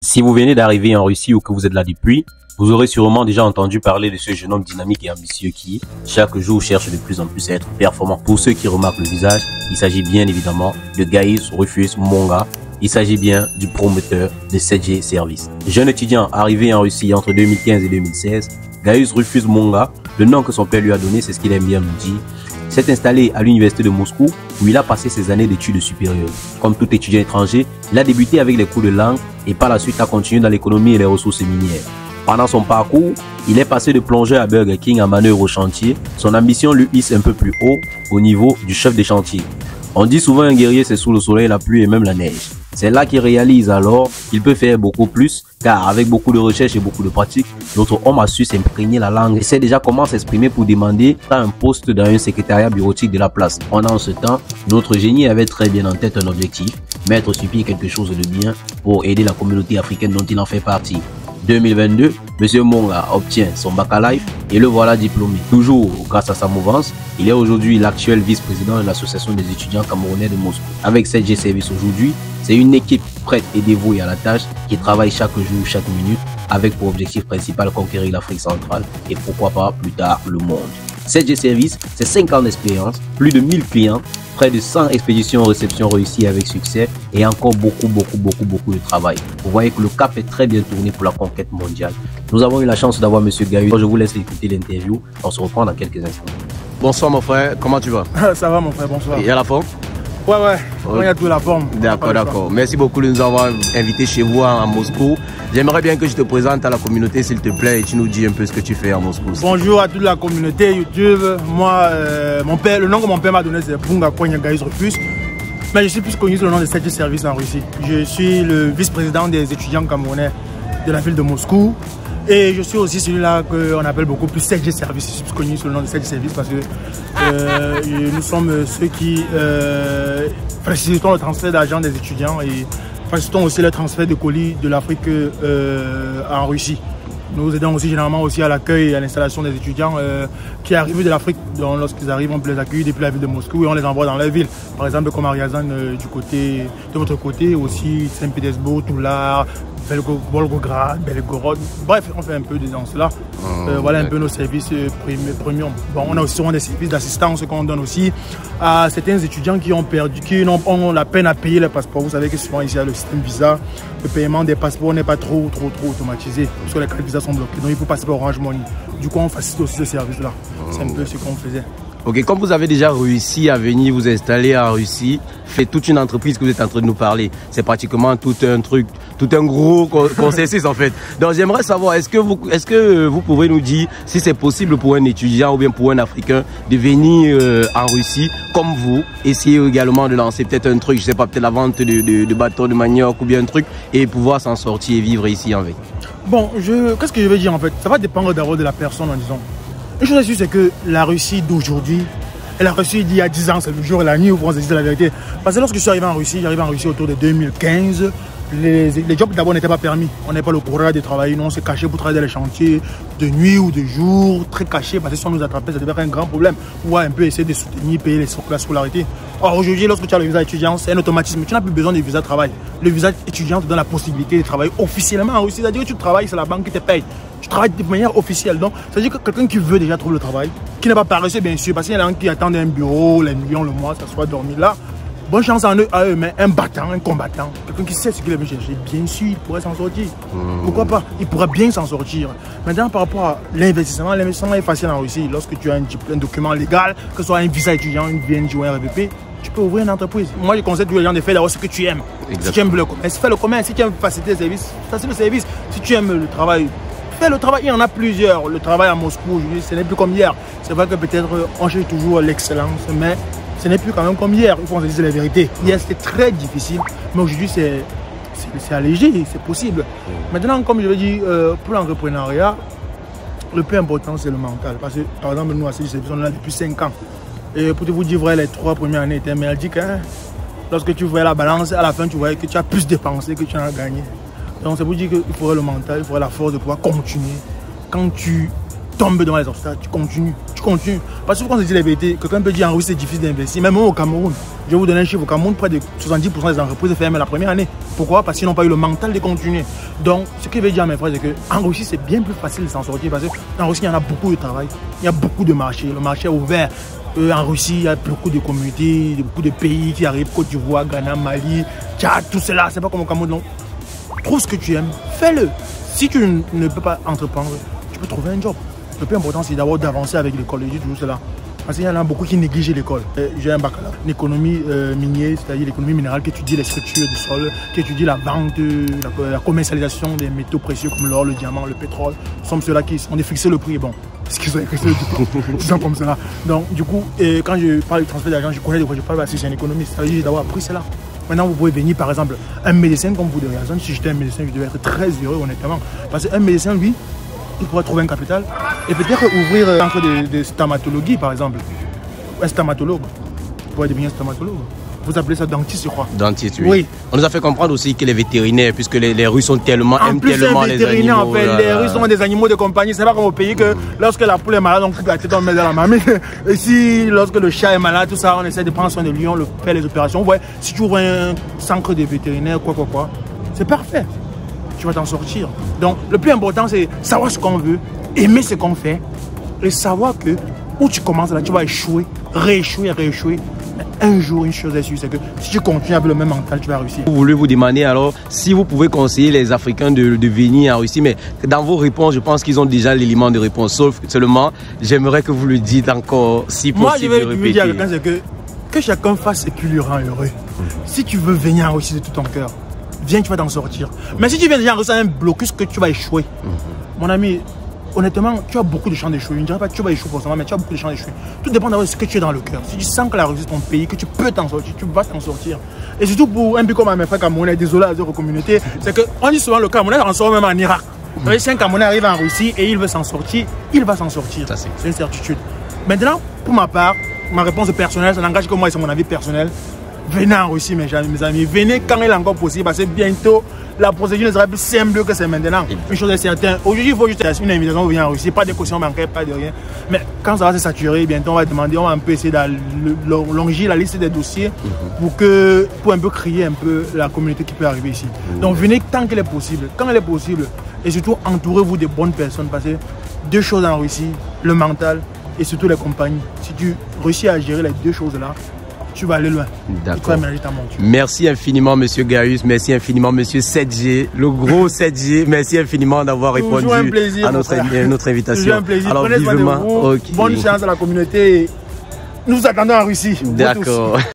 Si vous venez d'arriver en Russie ou que vous êtes là depuis, vous aurez sûrement déjà entendu parler de ce jeune homme dynamique et ambitieux qui, chaque jour, cherche de plus en plus à être performant. Pour ceux qui remarquent le visage, il s'agit bien évidemment de Gaius Rufus Monga. Il s'agit bien du promoteur de 7G Service. Jeune étudiant arrivé en Russie entre 2015 et 2016, Gaius Rufus Monga, le nom que son père lui a donné, c'est ce qu'il aime bien nous dire, s'est installé à l'université de Moscou où il a passé ses années d'études supérieures. Comme tout étudiant étranger, il a débuté avec les cours de langue et par la suite a continué dans l'économie et les ressources minières. Pendant son parcours, il est passé de plongeur à Burger King à manœuvre au chantier. Son ambition lui hisse un peu plus haut au niveau du chef de chantier. On dit souvent un guerrier c'est sous le soleil, la pluie et même la neige. C'est là qu'il réalise alors qu'il peut faire beaucoup plus car avec beaucoup de recherche et beaucoup de pratique, notre homme a su s'imprégner la langue et sait déjà comment s'exprimer pour demander un poste dans un secrétariat bureautique de la place. Pendant ce temps, notre génie avait très bien en tête un objectif, mettre sur pied quelque chose de bien pour aider la communauté africaine dont il en fait partie. 2022, M. Monga obtient son bac à life et le voilà diplômé. Toujours grâce à sa mouvance, il est aujourd'hui l'actuel vice-président de l'association des étudiants camerounais de Moscou. Avec 7G Service aujourd'hui, c'est une équipe prête et dévouée à la tâche qui travaille chaque jour, chaque minute, avec pour objectif principal conquérir l'Afrique centrale et pourquoi pas plus tard le monde. 7G Service, c'est 5 ans d'expérience, plus de 1000 clients, près de 100 expéditions réception réussies avec succès et encore beaucoup de travail. Vous voyez que le cap est très bien tourné pour la conquête mondiale. Nous avons eu la chance d'avoir M. Gaius. Je vous laisse écouter l'interview. On se reprend dans quelques instants. Bonsoir mon frère, comment tu vas? Ça va mon frère, bonsoir. Et à la forme? Ouais, il y a toute la forme. D'accord. Merci beaucoup de nous avoir invités chez vous à Moscou. J'aimerais bien que je te présente à la communauté s'il te plaît et tu nous dis un peu ce que tu fais à Moscou. Bonjour à toute la communauté YouTube. Moi, le nom que mon père m'a donné c'est Bunga Konya Gaius Rufus. Mais je suis plus connu sous le nom de 7G Service en Russie. Je suis le vice-président des étudiants camerounais de la ville de Moscou. Et je suis aussi celui-là qu'on appelle beaucoup plus 7G Service. Je suis plus connu sous le nom de 7G Service parce que nous sommes ceux qui facilitons le transfert d'argent des étudiants et facilitons aussi le transfert de colis de l'Afrique en Russie. Nous aidons aussi généralement aussi à l'accueil et à l'installation des étudiants qui arrivent de l'Afrique. Lorsqu'ils arrivent, on peut les accueillir depuis la ville de Moscou et on les envoie dans leur ville. Par exemple, comme à Ryazan de votre côté, aussi Saint-Pétersbourg, Toula, Volgograd, Belgorod. Bref, on fait un peu dans cela. Voilà un peu nos services premium. Bon, on a aussi souvent des services d'assistance qu'on donne aussi à certains étudiants qui ont ont la peine à payer les passeports. Vous savez que souvent ici, il y a le système visa. Le paiement des passeports n'est pas trop automatisé parce que les cartes visa sont bloquées. Donc il faut passer par Orange Money. Du coup, on facilite aussi ce service-là. C'est un peu ce qu'on faisait. Ok, comme vous avez déjà réussi à venir vous installer en Russie, fait toute une entreprise que vous êtes en train de nous parler, c'est pratiquement tout un gros processus en fait. Donc j'aimerais savoir, est-ce que vous pouvez nous dire si c'est possible pour un étudiant ou bien pour un Africain de venir en Russie comme vous, essayer également de lancer peut-être un truc, je sais pas, peut-être la vente de bâtons de manioc ou bien un truc et pouvoir s'en sortir et vivre ici avec. Bon, qu'est-ce que je veux dire en fait? Ça va dépendre d'abord de la personne en disant. Une chose est sûre, c'est que la Russie d'aujourd'hui et la Russie d'il y a 10 ans, c'est le jour et la nuit où on se dit la vérité. Parce que lorsque je suis arrivé en Russie, j'arrive en Russie autour de 2015. Les jobs d'abord n'étaient pas permis. On n'avait pas le courage de travailler. Nous, on s'est caché pour travailler dans les chantiers de nuit ou de jour, très caché. Parce que si on nous attrapait, ça devait être un grand problème. Ou un peu essayer de soutenir, payer la scolarité. Or, aujourd'hui, lorsque tu as le visa étudiant, c'est un automatisme. Tu n'as plus besoin de visa de travail. Le visa étudiant te donne la possibilité de travailler officiellement en Russie. C'est-à-dire que tu travailles, c'est la banque qui te paye. Tu travailles de manière officielle. Donc, c'est-à-dire que quelqu'un qui veut déjà trouver le travail, qui n'est pas paresseux, bien sûr, parce qu'il y en a qui attendent un bureau, les millions le mois, ça soit dormi là. Bonne chance à eux, mais un battant, un combattant, quelqu'un qui sait ce qu'il veut chercher, bien sûr, il pourrait s'en sortir. Pourquoi pas? Il pourrait bien s'en sortir. Maintenant, par rapport à l'investissement est facile en Russie. Lorsque tu as un document légal, que ce soit un visa étudiant, une VNJ ou un RVP, tu peux ouvrir une entreprise. Moi, je conseille tous les gens de faire d'abord ce que tu aimes. Exactement. Si tu aimes le commerce, fais le commerce. Si tu aimes faciliter le service, facilite le service. Si tu aimes le travail, fais le travail. Il y en a plusieurs. Le travail à Moscou aujourd'hui, ce n'est plus comme hier. C'est vrai que peut-être on cherche toujours l'excellence, mais ce n'est plus quand même comme hier. Il faut se dire la vérité. Hier, c'était très difficile, mais aujourd'hui, c'est allégé, c'est possible. Maintenant, comme je l'ai dit, pour l'entrepreneuriat, le plus important, c'est le mental. Parce que, par exemple, nous, à CG Service, on est là depuis 5 ans. Et pour te vous dire vrai, les 3 premières années étaient merdiques. Lorsque tu voyais la balance, à la fin, tu voyais que tu as plus dépensé que tu en as gagné. Donc, c'est pour dire qu'il faudrait le mental, il faudrait la force de pouvoir continuer. Quand tu tombes dans les obstacles, tu continues. Parce que quand on se dit la vérité, quelqu'un peut dire en Russie c'est difficile d'investir, même au Cameroun. Je vais vous donner un chiffre. Au Cameroun, près de 70% des entreprises ferment la première année. Pourquoi? Parce qu'ils n'ont pas eu le mental de continuer. Donc, ce que je veux dire à mes frères, c'est qu'en Russie, c'est bien plus facile de s'en sortir parce qu'en Russie, il y en a beaucoup de travail, il y a beaucoup de marchés. Le marché est ouvert. En Russie, il y a beaucoup de communautés, beaucoup de pays qui arrivent, Côte d'Ivoire, Ghana, Mali, Tchad, tout cela. C'est pas comme au Cameroun. Donc, trouve ce que tu aimes, fais-le. Si tu ne peux pas entreprendre, tu peux trouver un job. Le plus important, c'est d'abord d'avancer avec l'école. Je dis toujours cela. Parce qu'il y en a beaucoup qui négligent l'école. J'ai un baccalauréat en économie minière, c'est-à-dire l'économie minérale qui étudie les structures du sol, qui étudie la vente, la commercialisation des métaux précieux comme l'or, le diamant, le pétrole. Nous sommes ceux-là qui ont fixé le prix. Bon, parce qu'ils ont fixé le prix. Ils sont comme cela. Donc, du coup, quand je parle du transfert d'argent, je connais de quoi je parle parce que c'est un économiste. Ça veut dire d'avoir appris cela. Maintenant, vous pouvez venir, par exemple, un médecin comme vous de raison. Si j'étais un médecin, je devais être très heureux, honnêtement. Parce qu'un médecin, lui, il pourrait trouver un capital et peut-être ouvrir un centre de stomatologie, par exemple. Un stomatologue. Vous pourrez devenir stomatologue. Vous appelez ça dentiste, je crois. Dentiste, oui. On nous a fait comprendre aussi que les vétérinaires, puisque les Russes sont tellement, aiment tellement les animaux. En fait, les Russes sont des animaux de compagnie. C'est pas comme au pays que lorsque la poule est malade, on coupe la tête, on met dans la mamie. Ici, lorsque le chat est malade, tout ça, on essaie de prendre soin de lui, on fait les opérations. Ouais, si tu ouvres un centre de vétérinaires, quoi, c'est parfait. Tu vas t'en sortir. Donc, le plus important, c'est savoir ce qu'on veut, aimer ce qu'on fait et savoir que où tu commences là, tu vas échouer, rééchouer. Mais un jour, une chose est sûre, c'est que si tu continues avec le même mental, tu vas réussir. Vous voulez vous demander alors si vous pouvez conseiller les Africains de venir en Russie, mais dans vos réponses, je pense qu'ils ont déjà l'élément de réponse. Sauf seulement, j'aimerais que vous le dites encore, si possible. Moi, je vais lui dire à quelqu'un, c'est que chacun fasse ce qui lui rend heureux. Si tu veux venir en Russie de tout ton cœur, viens, tu vas t'en sortir. Mais si tu viens déjà en Russie, un blocus que tu vas échouer. Mon ami, honnêtement, tu as beaucoup de chances d'échouer. Je ne dirais pas que tu vas échouer forcément, mais tu as beaucoup de chances d'échouer. Tout dépend de ce que tu es dans le cœur. Si tu sens que la Russie est ton pays, que tu peux t'en sortir, tu vas t'en sortir. Et surtout pour un peu comme mes frères camerounais, désolé à leur communauté, c'est qu'on dit souvent le Camerounais en sort même en Irak. Si un Camerounais arrive en Russie et il veut s'en sortir, il va s'en sortir. C'est une certitude. Maintenant, pour ma part, ma réponse personnelle, ça n'engage que moi et c'est mon avis personnel. Venez en Russie, mes amis. Venez quand il est encore possible, parce que bientôt, la procédure ne sera plus simple que c'est maintenant. Une chose est certaine, aujourd'hui, il faut juste une invitation pour venir en Russie, pas de caution bancaire, pas de rien. Mais quand ça va se saturer, bientôt, on va demander, on va un peu essayer d'allonger la liste des dossiers pour un peu créer un peu la communauté qui peut arriver ici. Donc, venez tant qu'il est possible, quand il est possible. Et surtout, entourez-vous de bonnes personnes, parce que deux choses en Russie, le mental et surtout les compagnies. Si tu réussis à gérer les deux choses-là, tu vas aller loin. D'accord. Merci infiniment, monsieur Gaius. Merci infiniment, monsieur 7G, le gros 7G. Merci infiniment d'avoir répondu à notre invitation. Toujours un plaisir. Alors, vivement. Bonne chance à la communauté. Nous vous attendons en Russie. D'accord.